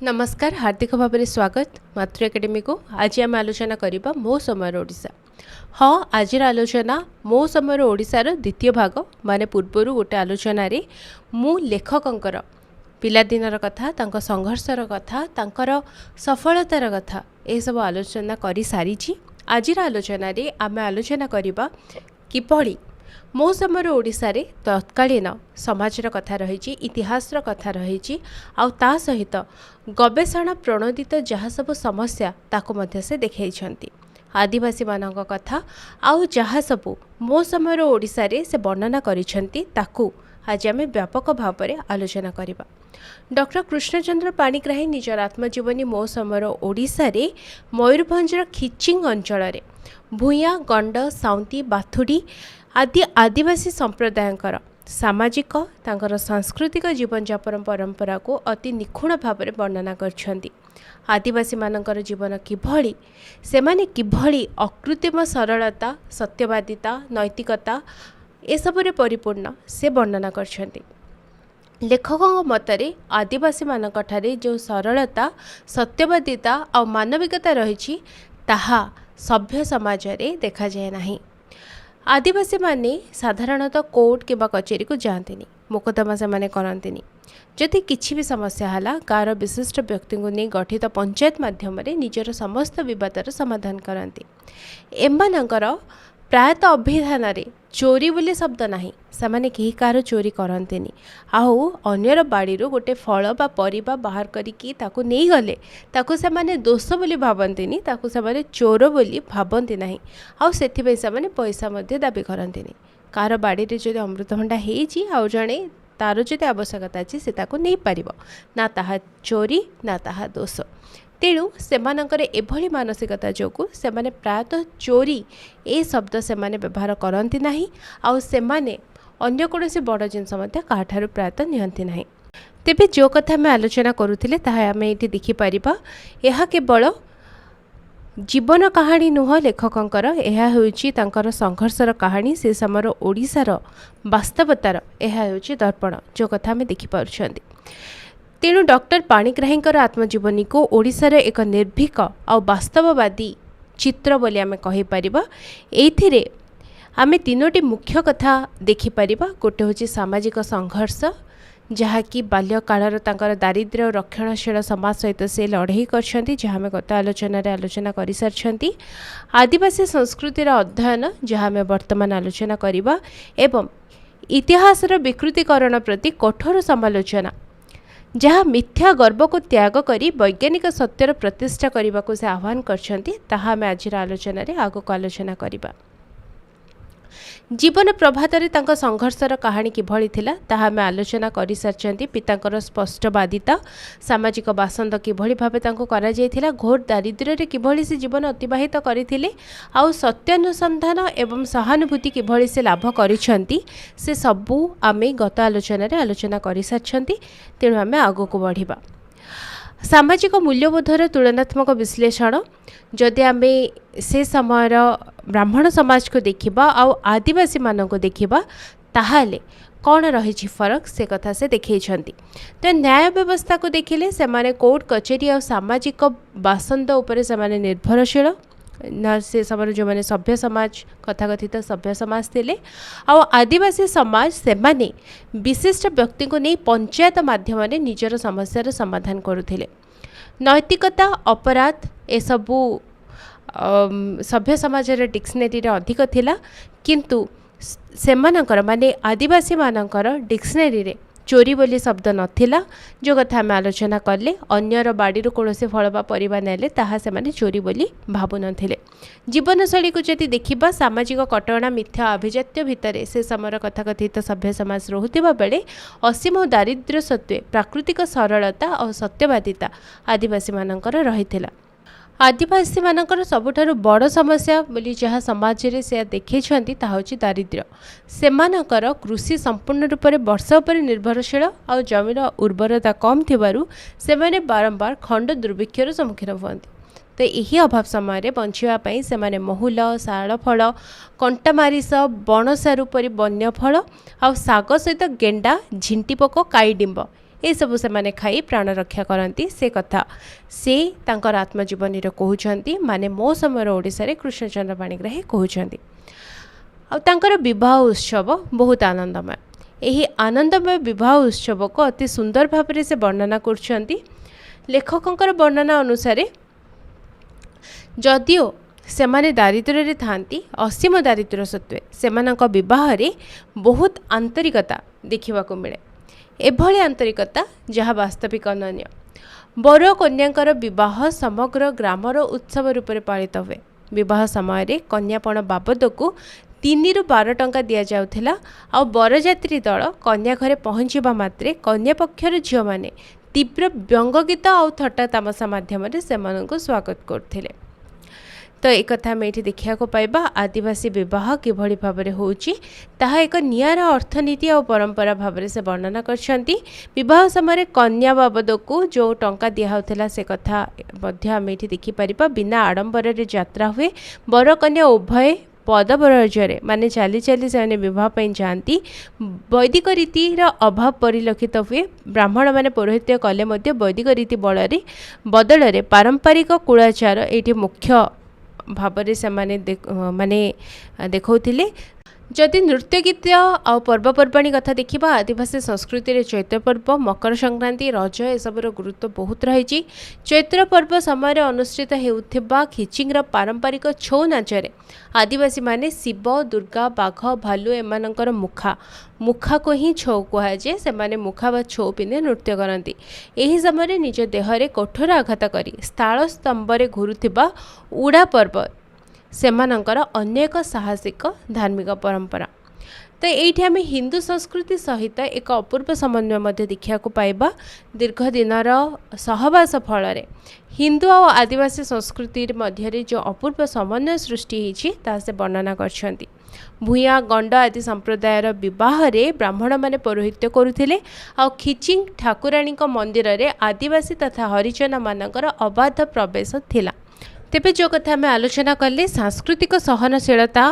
नमस्कार, हार्दिक भाव में स्वागत मातृ एकेडमी को। आज आम आलोचना करबा मो समय ओडिशा। हाँ, आज आलोचना मो समय ओडिशार द्वितीय भाग माने पूर्वर गोटे आलोचन मु लेखकंकर पिलादिनर कथा, तांको संघर्षर कथा, तांकर सफलतार कथा ए सब आलोचना करी सारी। आज आलोचन आम आलोचना करबा किपरि मो समय ओडिशा रे तत्कालीन समाजर कथा रही, इतिहासर कथा रही, आउ ता सहित गवेषणा प्रणोदित जहाँ सब समस्या ताको मध्य से देखाई आदिवासी मानक कथा आउ जहाँ सब मो समय ओडिशा रे से वर्णना करिसेंती ताकू आज आम व्यापक भाव में आलोचना करबा। डॉक्टर कृष्णचंद्र पाणिग्राही निजर आत्मजीवनी मो समय ओडिशा रे मयूरभंजर खिचिंग अंचल भूया गंड साउंती बाथुड़ी आदि आदिवासी संप्रदायकर सामाजिक तांकर सांस्कृतिक जीवन यापन परंपरा को अति निखुण भाव में वर्णना करछंती। आदिवासी मानकर जीवन किभଳି सेमाने किभଳି अकृत्रिम सरलता, सत्यवादिता, नैतिकता ए सबरे परिपूर्ण से वर्णना करछंती। लेखकों मतरे आदिवासी मानक ठारे जो सरलता, सत्यवादिता और मानविकता रही ताहा सभ्य समाज रे देखा जाए नहीं। आदिवासी माने साधारणतः कोर्ट किंबा कचेरी को जाती, मुकदमा से माने करती। जदि किछि भी समस्या हला गाँव विशिष्ट व्यक्ति को नहीं गठित पंचायत माध्यम निजर समस्त विवादर समाधान करती। एमानकर प्रायतः अभिधान रे चोरी बोली शब्द नाही, सेमाने केही कार चोरी करंतेनी। आउ अन्यर बाड़ी गोटे फल बा परिबा बाहर करिकी ताकू नहीं गले ताकू सेमाने दोष बोली भावंतीनी, ताकू सेमाने चोर बोली भावंती नाही। आउ सेथिबे सेमाने पैसा मध्ये दाबी करंतेनी। कार बाड़ी रे जदि अमृतभंडा हेची आउ जणे तार जदि आवश्यकता अछि से ताकू नहीं पारिबो, ना ताहा चोरी ना ताहा दोष। तेणु सेमानंकर एभली मानसिकता जोगु सेमाने प्रायतः चोरी ए शब्द सेमाने व्यवहार करती नाही, आउ सेमाने अन्य कोनोसी बड़ जिनस मध्ये काठारु प्रायतः नियंती नाही। तेबे जो कथा में आलोचना करुथिले ताहा आमे एठी देखि परिबा। एहा केवल जीवन कहानी नुह लेखकंकर, एहा हेउची तांकर संघर्षर कहानी, से समर ओडिशार वास्तवतार एहा हेउची दर्पण जो कथा में देखि पारुछंती। तेणु डॉक्टर पाणिग्राहींकर आत्मजीवनी को ओडिशार एक निर्भीक और वास्तववादी चित्र बोली आमे कहि परिबा। एथिरे आमे तीनोटी मुख्य कथा देखि परिबा। गोटे होची सामाजिक संघर्ष, जहाँ कि बाल्यकालर तांकर दारिद्र्य और रक्षणशील समाज सहित से लड़ाई करछंती, जहाँ आमे गत आलोचना करि सारछंती। आदिवासी संस्कृतिर अध्ययन, जहाँ आमे वर्तमान आलोचना करिबा, एवं इतिहासर विकृतीकरण प्रति कठोर समालोचना, जहाँ मिथ्या गर्व को त्याग करी वैज्ञानिक सत्यर प्रतिष्ठा करने को से आह्वान करछंती, ताहा आमे आज आलोचना रे आगो आलोचना करिबा। जीवन प्रभात रे तांका संघर्षर कहानी किभଳି थिला ताहा आमे आलोचना करि सारछंती। पितांकर स्पष्टवादिता, सामाजिक बासंद किभଳି भाबे तांको करा जायथिला, घोर दारिद्र्य रे किभଳି से जीवन अतिबाहित करिथिले, आउ सत्यानुसंधान एवं सहानुभूति किभଳି से लाभ करिछंती, से सबु आमे गत आलोचना रे आलोचना करि सारछंती। तेणु आमे आगो को बढ़िबा। सामाजिक मूल्यबोधर तुलनात्मक विश्लेषण, जदि आमे से समय ब्राह्मण समाज को देखिबा आउ आदिवासी मानक को देखिबा, ताहाले कौन रही फरक से कथा से देखैछंती। तो न्याय व्यवस्था को देखिले सेमाने कोर्ट कचेरी और सामाजिक बासंद उपरे सेमाने निर्भरशील ना, से समय जो मैंने सभ्य समाज कथाकथित सभ्य समाज थिले। आउ आदिवासी समाज सेमाने विशिष्ट व्यक्ति को नहीं पंचायत माध्यम निजर समस्यार समाधान करुथिले। नैतिकता, अपराध ए सबू सभ्य समाज डिक्शनरी अधिक थिला, किंतु सेमानकर माने आदिवासी मानकर डिक्शनरी रे चोरी बोली शब्द नथिला। जो कथा आम आलोचना कले, अन्यर बाड़ी कौन से फल बा परिबा नेले ताहा से माने चोरी बोली भाबु नथिले। जीवनशैली को जदि देखिबा, सामाजिक कटकणा, मिथ्या अभिजात्य भितर से समय कथाकथित सभ्य समाज रहुथिबा बेले असीम दारिद्र्य सत्वे प्राकृतिक सरलता और सत्यवादिता आदिवासी मानकर रहिथिला। आदिवासी मानकर सबुठारु बड़ समस्या बोली जहाँ समाज रे से देखैछंती ताहा होची दारिद्र्य। सेमानकर कृषि संपूर्ण रूप से वर्षा उपर निर्भरशील और जमीर उर्वरता कम थिबारु सेमाने बारंबार खंड दुर्भिक्षर सम्मुखीन हुअंती। तो यही अभाव समय बचापी से महुल, शाल फल, कंटामारिस, बणसारू परी वन्य फल आ साग सहित गेंडा, झिंटी पोक, काई डिंब ये सब से माने खाई प्राण रक्षा करती से कथा से तांकर आत्मजीवनी कहते माने मो समय ओडिशा रे कृष्णचंद्र पाणिग्राही कहते। आंकर विवाह उत्सव बहुत आनंदमय। यही आनंदमय विवाह उत्सव को अति सुंदर भाव से वर्णना कर लेखकों वर्णना अनुसार जदिओ सेमाने दारिद्र्य थांती असीम दारिद्र्य सत्वे सेमानक विवाह रे बहुत आंतरिकता देखा मिले। एभली आंतरिकता जहाँ वास्तविक अनन्य। बर कन्याकर विवाह समग्र ग्रामर उत्सव रूप में पालित हुए। विवाह समय कन्यापण बाबद को 3 ରୁ 12 टंका दि जाउथिला। आ बरजात्री दल कन्या घरे पहुँचवा मात्रे कन्या पक्षर झील मैंने तीव्र व्यंग गीत और थट्टा तामसा माध्यम से स्वागत करथिले। तो एक कथा आम ये देखा पाइबा आदिवासी विवाह किभली भाव में होउची ताहा एक नियारा अर्थनीति और परंपरा भाव से वर्णना करछंती। विवाह समय कन्या बाबद को जो टंका दिया से कथा आम ये देखिपर। बिना आडंबर यात्रा हुए बर कन्या उभय पदब्रजरे माने चाली चाली से विवाह जाती। वैदिक रीतिर अभाव परिलक्षित हुए। ब्राह्मण माने पौरोहित्य कले वैदिक रीति बदल पारंपरिक कुलाचार ये मुख्य भाव से माने देखौथिले। जदि नृत्य गीत आ पर्वपर्वाणी कथा देखा आदिवासी संस्कृति रे चैत्र पर्व मकर संक्रांति रज एसबूर गुरुत्व बहुत रही। चैत्र पर्व समय अनुष्ठित होउथिबा खिचिंगर पारंपरिक छौ नाचरे आदिवासी माने शिव दुर्गा बाघ भालू एमानकर मुखा को ही छौ कहुए। से माने मुखा बा छौ पिंधे नृत्य करती। यही समय निज देहरे कठोर आघात करी स्थाल स्तंभरे घुरुथिबा उड़ा पर्व सेमानंकर अन्य एक साहसिक धार्मिक परंपरा। तो ये आम हिंदू संस्कृति सहित एक अपूर्व समन्वय देखा पाइबा। दीर्घ दिनर सहवास फल हिंदू और आदिवासी संस्कृति मध्य जो अपूर्व समन्वय सृष्टि होता से वर्णना करछंती। भूया गंड आदि संप्रदायर विवाह रे ब्राह्मण माने पौरोहित्य करुथिले। आ खिचिंग ठाकुराणी मंदिर रे आदिवासी तथा हरिजन मानकर अबाध प्रवेश थिला। तेबे जो कथा आम आलोचना कले सांस्कृतिक सहनशीलता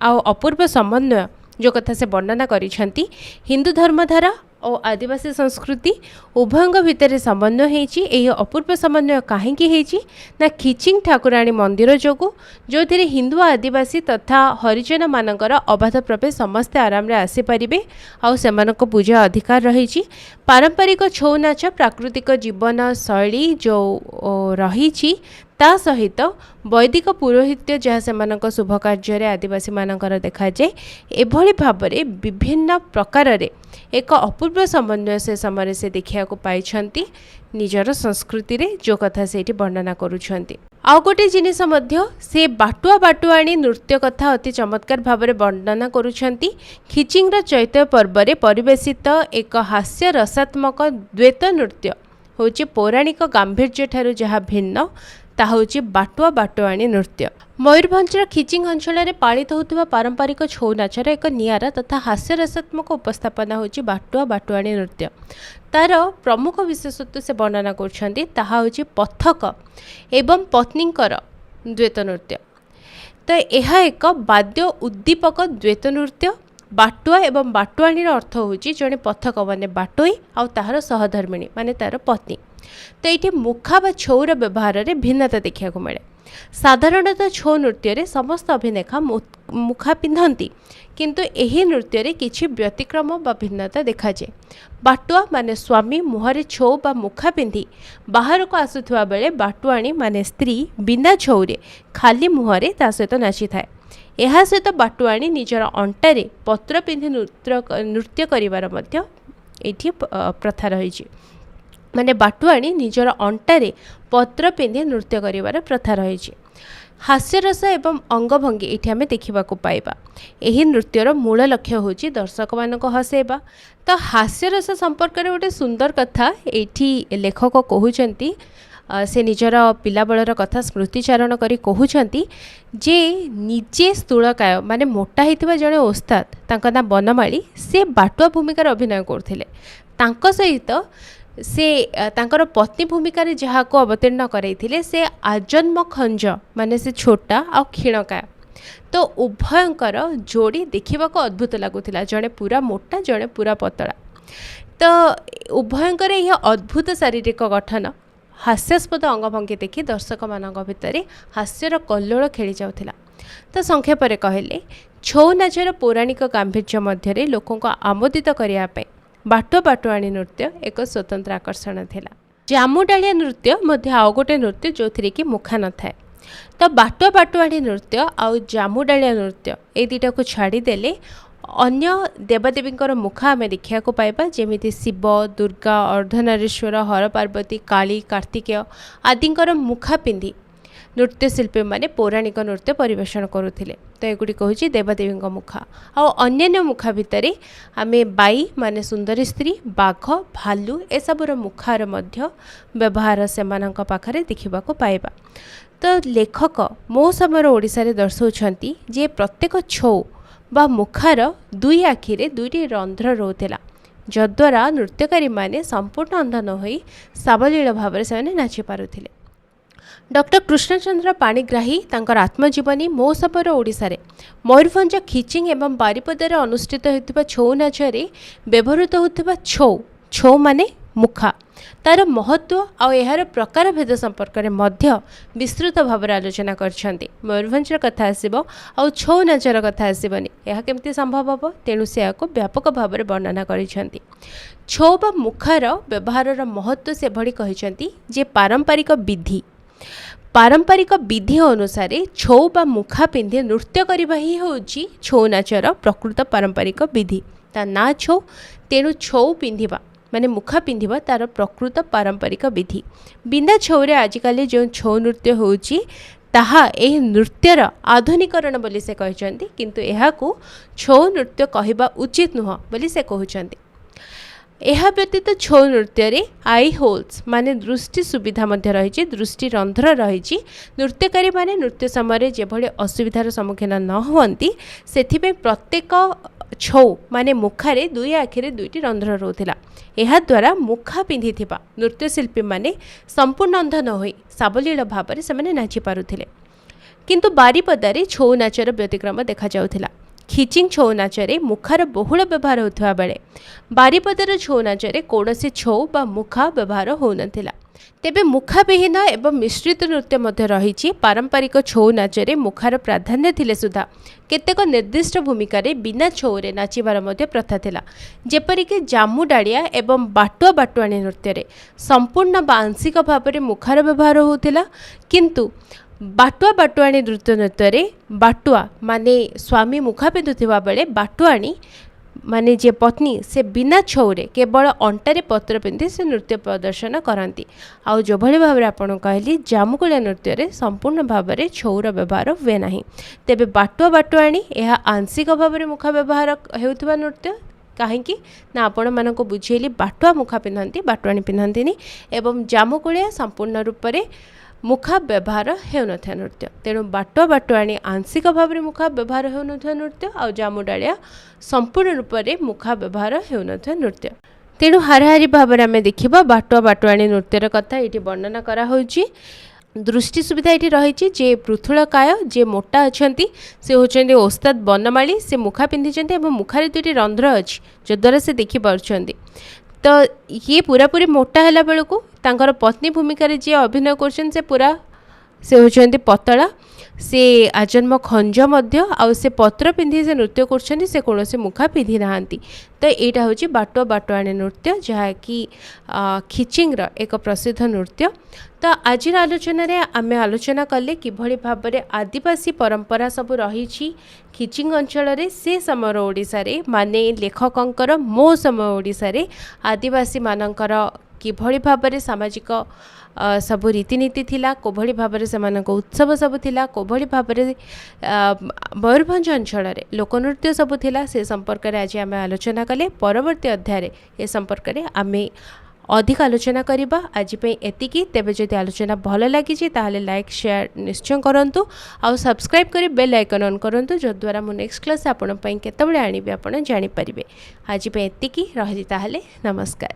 आ अपूर्व समन्वय जो कथा से वर्णना करिसेंती। हिंदू धर्मधारा और आदिवासी संस्कृति उभयंग भितर समन्वय होइछि। एही अपूर्व समन्वय काहेकि होइछि ना खिचिंग ठाकुराणी मंदिर जोगु जो थिरे हिंदू आदिवासी तथा हरिजन मानकर अबाध प्रवेश समस्ते आराम रे आसी परिबे आ सेमानक पूजा अधिकार रहिछि। पारंपरिक छौ नाच प्राकृतिक जीवन शैली जो रहिछि ता सहित वैदिक पुरोहित्य जहाँ से शुभ कार्य आदिवासी मानकर देखा जाए। एभली भाव में विभिन्न प्रकार एक अपूर्व समन्वय से समय से देखा पाई निजर संस्कृति रे जो कथा से वर्णना करुछंती। आउ गोटे जिनिस मध्य से बाटुआ बाटुआणी नृत्य कथा अति चमत्कार भाव में वर्णना करुछंती। खिचिंगर चैत्र पर्व में परिवेशित एक हास्य रसात्मक द्वैत नृत्य होची पौराणिक गांभीर्य ठारू जहाँ भिन्न ताहा होची बाटुआ बाटुआणी नृत्य। मयूरभंजर खिचिंग अंचल में पालित होता पारंपरिक छौ नाचर एक नियारा तथा हास्य रसात्मक उपस्थापना होची बाटुआ बाटुआणी नृत्य। तार प्रमुख विशेषत्व से वर्णना करछंती ताहा होची पथक एवं पत्नीकर द्वैत नृत्य। तो यह एक वाद्य उद्दीपक द्वैत नृत्य। बाटुआ एवं बाटुआणी अर्थ होची जड़े पथक माने बाटोई आ ताहार सहधर्मिणी माने तार पत्नी। तो ये मुखा बा छौर व्यवहार में भिन्नता देखा मिले। साधारणतः छौ नृत्य समस्त अभिनेता मुखा पिंधती किंतु एही नृत्य किछि व्यतिक्रम बा भिन्नता देखा जाए। बाटुआ माने स्वामी मुहरे छौ बा मुखा पिंधि बाहर को आसुवा बेले बाटुआणी माने स्त्री बिना छौरे खाली मुहरे ता सहित नाची थाए। यह सहित बाटुआणी निजर अंटारे पत्र पिंधि नृत्य करिवार मध्य एठी प्रथा रही। माने बाटुआणी निजर अंटारे पत्र पिंधि नृत्य करिवार प्रथा रही। हास्यरस एवं अंगभंगी ये आम देखा पाइबा। यही नृत्यर मूल लक्ष्य होची दर्शक मानक हसेबा। तो हास्यरस संपर्क में गोटे सुंदर कथा ये लेखक कहउचंती। से निजर पिला बेलर कथा स्मृतिचारण करी कहउचंती जे निजे स्थूलकाय माने मोटा होता जड़े ओस्ताद तांका ना बनमाली से बाटुआ भूमिकार अभिनय करथिले। तांको सहित से तांकर पत्नी भूमिका जहाँ को अवतीर्ण करते से आजन्म खंज माने से छोटा आ क्षीणकाय। तो उभयंकर जोड़ी देखा अद्भुत लगुला। जड़े पूरा मोटा जड़े पूरा पतला। तो उभयंकर यह अद्भुत शारीरिक गठन हास्यास्पद अंगभंगी देखि दर्शक मान भितर हास्यर कल्लोल खेली जाउथिला। तो संक्षेप कहले छौ नाचर पौराणिक गांभीर्य मध्य लोकों को आमोदित करने बाटुआ बाटुआणी नृत्य एक स्वतंत्र आकर्षण थिला। जामुडालिया नृत्य मध्य आउ गोटे नृत्य जो थी कि मुखा न थाए। तो बाटुआ बाटुआणी नृत्य आउ जामुडालिया नृत्य ए दुटा को छाड़देले अन्य देवदेवी मुखा आम देखा पाइबा जेमिति शिव दुर्गा अर्धनारीश्वर हर पार्वती काली कार्तिकेय आदिंकर मुखा पिंधि नृत्यशिल्पी माने पौराणिक नृत्य परिवेषण करुथिले। तो एगुड़िक हूँ देवदेवी मुखा अन्य मुखा भितर आम बाई माने सुंदरी स्त्री बाघ भालू एसबूर मुखार मध्य व्यवहार से पाखरे देखा पाइबा। तो लेखक मो समय ओडिशा रे दर्शाउछंती जे प्रत्येक छौ बा मुखार दुई आखिरे दुईटी रंध्र रोला जद्वारा नृत्यकारी माने संपूर्ण अंध न होई सावलील भाव से नाची पारुथिले। डॉक्टर कृष्णचंद्र पाणिग्राही तांकर आत्मजीवनी मो समय ओडिशा रे मयूरभंज खिचिंग एवं बारिपदार अनुष्ठित होता छौ नाचरे व्यवहृत होता छौ माने मुखा तार महत्व आउ यार प्रकार भेद संपर्क में मध्य विस्तृत भाव आलोचना करछंती। मयूरभंजर कथा आसिबो आउ छौ नाचर कथा आसिबनी यह केमती संभव हम तेणु से व्यापक भाव में वर्णना करिसेंती। छौ बा मुखार व्यवहार महत्व से भली कहिसेंती जे पारंपरिक विधि अनुसार छौ बा मुखा पिंधि नृत्य करबा ही होउची छौ नाचर प्रकृत पारंपरिक विधि। ता ना छौ तेणु छौ पिंधिबा माने मुखा पिंधिबा तार प्रकृत पारंपरिक विधि। बिना छौरे आजिकाली जो छौ नृत्य होउची ताहा एही नृत्यर आधुनिकरण बोली से कहचंती किंतु एहाकू छौ नृत्य कहबा उचित नुह बोली से कहचंती। यह व्यतीत छौ नृत्य आई होल्स माने दृष्टि सुविधा मध्य रही दृष्टि रंध्र रही नृत्यकारी माने नृत्य समय जेभली असुविधार सम्मुखीन न हुअंती सेथिबे प्रत्येक छौ माने मुखारे दुई आखिरे दुईटी रंध्र रोला। यह द्वारा मुखा पिंधि नृत्यशिल्पी माने संपूर्ण अंध न होई सावलील भाव से नाची पारुथिले। किंतु बारिपदारे छौ नाचर व्यतिक्रम देखा जाउथिला। खिचिंग छौ नाचरे मुखार बहुल व्यवहार होता बेले बारिपदार छौ नाचरे कौनसी छौ बा मुखा व्यवहार होनथिला। तेबे मुखाविहीन एवं मिश्रित नृत्य मध्य रही पारंपरिक छौ नाचरे मुखार प्राधान्य थिले सुधा केतेक निर्दिष्ट भूमिका बिना छौरे नाचिबार मध्य प्रथा थिला। जेपरिक जामुडालिया एवं बाटुआ बाटुआणी नृत्य संपूर्ण बा आंशिक भाव में मुखार व्यवहार होता किंतु बाटुआ बाटुआणी नृत्य बाटुआ माने स्वामी मुखा पिंधुवा बेले बाटुआणी माने जे पत्नी से बिना छौरे केवल अंटारे पत्र पिंधि से नृत्य प्रदर्शन करती। आउ जो भली भाव आपन कहली जामुकुलिया नृत्य संपूर्ण भाव में छौर व्यवहार हुए ना। तेबे बाटुआ बाटुआणी यह आंशिक भाव में मुखा व्यवहार होता नृत्य कहीं ना आपण मानक बुझेली बाटुआ मुखा पिंधती बाटुआणी पिंधती एवं जामुकुलिया संपूर्ण रूप से मुखा व्यवहार होता नृत्य। तेणु बाटुआ बाटुआणी आंशिक भाव में मुखा व्यवहार होता नृत्य और जामुडालिया संपूर्ण रूप से मुखा व्यवहार होता नृत्य। तेणु हाराहारी भाव में आम देखा बाटुआ बाटुआणी नृत्यर कथा ये वर्णना कराई। दृष्टि सुविधा ये रही जे पृथुलकाय जे मोटा अच्छा से होती ओस्ताद बनमाली से मुखा पिंधि मुखार दुईटी रंध्र अच्छी जद्वारा से देखिपुंट। तो ये पूरापूरी मोटा है बेलू तांकर पत्नी भूमिका जी अभिनय कर पूरा से होती पतला से आजन्म खंज आउ से पत्र पिंधि से नृत्य कर कौन मुखा पिंधि ना। तो यहाँ हूँ बाटुआ बाटुआणी नृत्य जहाँकि खिचिंग्र एक प्रसिद्ध नृत्य। तो आज आलोचन आम आलोचना कले किभली भाव में आदिवासी परंपरा सब रही खिचिंग अंचल से समय ओडिशा रे माने लेखकंकर मो समय ओडिशा रे आदिवासी मानकर किभली भाव में सामाजिक सब रीतिनीति थिला कोभली भाव में उत्सव सब थिला कोभली भाव में मयूरभंज अंचल लोकनृत्य सब थिला से संपर्क में आज आम आलोचना कले। परवर्ती अध्याय ए संपर्क में आम अधिक आलोचना करिबा। आज पे एतिकी तेबे जदि आलोचना भल लगी ताहले लाइक शेयर निश्चय करंतु आउ सब्सक्राइब करी बेल आइकन ऑन करंतु जद्वारा मो नेक्स्ट क्लास आपण पई केतबेले आनिबे आपण जानि परिबे। आज पे एतिकी रही ताहले नमस्कार।